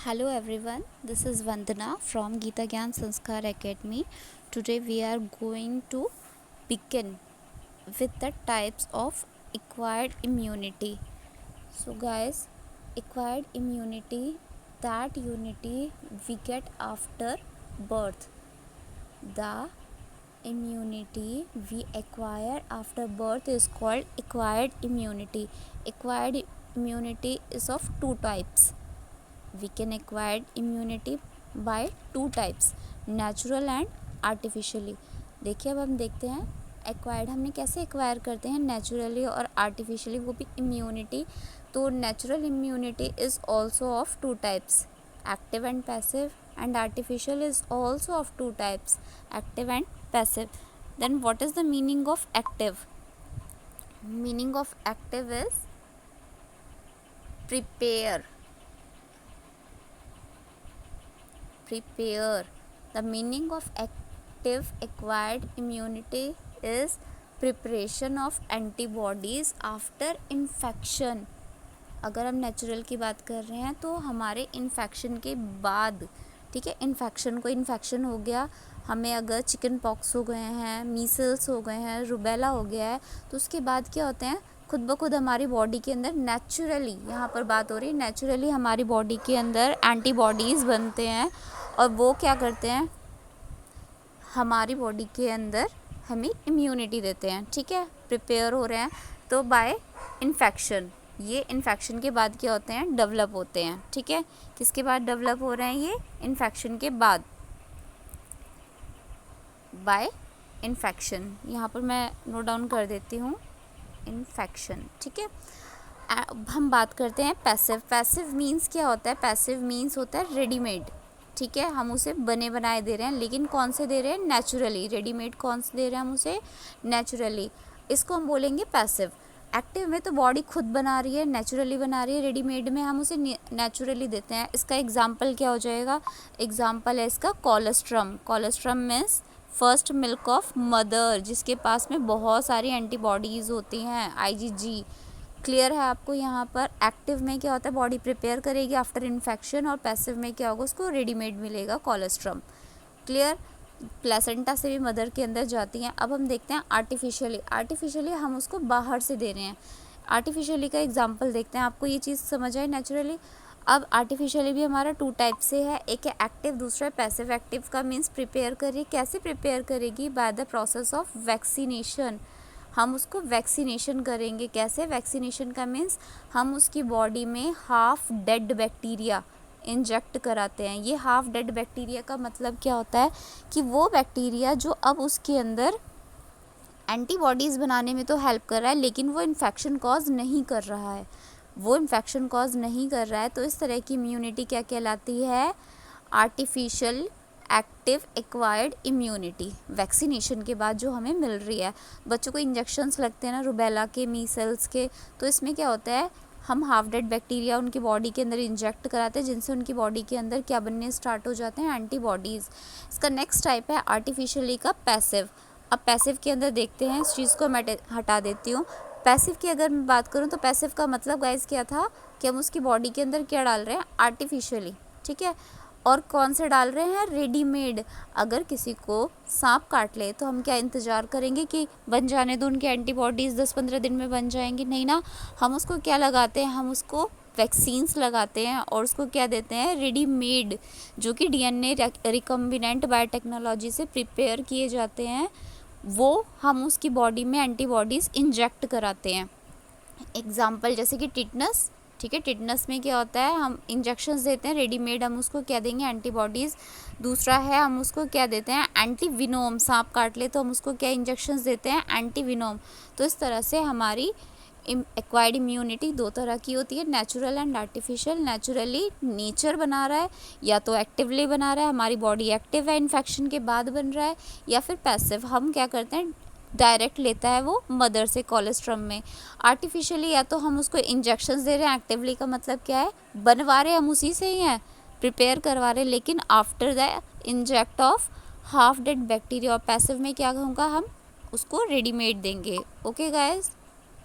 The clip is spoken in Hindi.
Hello everyone, this is Vandana from Geeta Gyan Sanskar Academy. Today we are going to begin with the types of acquired immunity. So guys, acquired immunity, that immunity we get after birth. The immunity we acquire after birth is called acquired immunity. Acquired immunity is of two types. We can acquire immunity by two types, natural and artificially. देखिए अब हम देखते हैं एक्वायर्ड हमने कैसे एक्वायर करते हैं, नेचुरली और आर्टिफिशियली, वो भी इम्यूनिटी. तो natural immunity is also of two types, active and passive, and artificial is also of two types, active and passive. Then what is the meaning of active? Meaning of active is prepare. The meaning of active acquired immunity is preparation of antibodies after infection. अगर हम नेचुरल की बात कर रहे हैं तो हमारे इन्फेक्शन के बाद, ठीक है, इन्फेक्शन हो गया, हमें अगर चिकन पॉक्स हो गए हैं, मीसल्स हो गए हैं, रुबेला हो गया है, तो उसके बाद क्या होते हैं, खुद ब खुद हमारी बॉडी के अंदर नेचुरली, यहाँ पर बात हो रही है नेचुरली, हमारी बॉडी के अंदर एंटीबॉडीज़ बनते हैं और वो क्या करते हैं, हमारी बॉडी के अंदर हमें इम्यूनिटी देते हैं. ठीक है, प्रिपेयर हो रहे हैं तो बाय इन्फेक्शन. ये इन्फेक्शन के बाद क्या होते हैं, डेवलप होते हैं. ठीक है, किसके बाद डेवलप हो रहे हैं, ये इन्फेक्शन के बाद, बाय इन्फेक्शन. यहाँ पर मैं नोट डाउन कर देती हूँ, इन्फेक्शन. ठीक है, अब हम बात करते हैं पैसिव. पैसिव मीन्स क्या होता है? पैसिव मीन्स होता है रेडीमेड. ठीक है, हम उसे बने बनाए दे रहे हैं, लेकिन कौन से दे रहे हैं, नेचुरली. रेडीमेड कौन से दे रहे हैं हम उसे, नेचुरली. इसको हम बोलेंगे पैसिव. एक्टिव में तो बॉडी खुद बना रही है, नेचुरली बना रही है. रेडीमेड में हम उसे नेचुरली देते हैं. इसका एग्जाम्पल क्या हो जाएगा? एग्जाम्पल है इसका colostrum. Colostrum means first milk of mother, जिसके पास में बहुत सारी एंटीबॉडीज़ होती हैं, IgG. क्लियर है आपको? यहाँ पर एक्टिव में क्या होता है, बॉडी प्रिपेयर करेगी आफ्टर इन्फेक्शन, और पैसिव में क्या होगा, उसको रेडीमेड मिलेगा कोलेस्ट्रम. क्लियर? प्लेसेंटा से भी मदर के अंदर जाती हैं. अब हम देखते हैं आर्टिफिशियली. आर्टिफिशियली हम उसको बाहर से दे रहे हैं. आर्टिफिशियली का एग्जांपल देखते हैं, आपको ये चीज़ समझ आए नेचुरली. अब आर्टिफिशियली भी हमारा टू टाइप से है, एक है एक्टिव, दूसरा है पैसिव. एक्टिव का मीन्स प्रिपेयर करिए. कैसे प्रिपेयर करेगी? By the process of vaccination. हम उसको वैक्सीनेशन करेंगे. कैसे? वैक्सीनेशन का मीन्स हम उसकी बॉडी में हाफ डेड बैक्टीरिया इंजेक्ट कराते हैं. ये हाफ डेड बैक्टीरिया का मतलब क्या होता है कि वो बैक्टीरिया जो अब उसके अंदर एंटीबॉडीज़ बनाने में तो हेल्प कर रहा है, लेकिन वो इन्फेक्शन कॉज नहीं कर रहा है. तो इस तरह की इम्यूनिटी क्या कहलाती है? Artificial active acquired immunity. Vaccination के बाद जो हमें मिल रही है. बच्चों को इंजेक्शंस लगते हैं ना, रुबेला के, मीसल्स के, तो इसमें क्या होता है, हम हाफ डेड बैक्टीरिया उनकी बॉडी के अंदर इंजेक्ट कराते हैं, जिनसे उनकी बॉडी के अंदर क्या बनने स्टार्ट हो जाते हैं, एंटीबॉडीज़. इसका नेक्स्ट टाइप है आर्टिफिशियली का पैसिव. अब पैसिव के अंदर देखते हैं, इस चीज़ को मैं हटा देती हूँ. पैसिव की अगर मैं बात करूँ तो पैसिव का मतलब गाइस क्या था कि हम उसकी बॉडी के अंदर क्या डाल रहे हैं, आर्टिफिशियली. ठीक है, और कौन से डाल रहे हैं, रेडीमेड. अगर किसी को सांप काट ले तो हम क्या इंतज़ार करेंगे कि बन जाने दो उनके एंटीबॉडीज़, 10-15 दिन में बन जाएंगी? नहीं ना, हम उसको क्या लगाते हैं, हम उसको वैक्सीन्स लगाते हैं और उसको क्या देते हैं, रेडीमेड, जो कि DNA रिकम्बिनेंट बायोटेक्नोलॉजी से प्रिपेयर किए जाते हैं. वो हम उसकी बॉडी में एंटीबॉडीज़ इंजेक्ट कराते हैं. एग्जाम्पल जैसे कि टिटनस. ठीक है, टिटनस में क्या होता है, हम इंजेक्शंस देते हैं रेडीमेड, हम उसको क्या देंगे, एंटीबॉडीज़. दूसरा है हम उसको क्या देते हैं, एंटीविनोम. सांप काट ले तो हम उसको क्या इंजेक्शंस देते हैं, एंटीविनोम. तो इस तरह से हमारी एक्वायर्ड इम्यूनिटी दो तरह की होती है, natural and artificial. Naturally nature बना रहा है, या तो एक्टिवली बना रहा है, हमारी बॉडी एक्टिव है, इन्फेक्शन के बाद बन रहा है, या फिर पैसिव, हम क्या करते हैं, डायरेक्ट लेता है वो मदर से कोलेस्ट्रम में. आर्टिफिशियली या तो हम उसको इंजेक्शंस दे रहे हैं, एक्टिवली का मतलब क्या है, बनवा रहे हम उसी से ही हैं, प्रिपेयर करवा रहे, लेकिन after the inject of half dead bacteria. और पैसिव में क्या होगा, हम उसको रेडीमेड देंगे. Okay guys.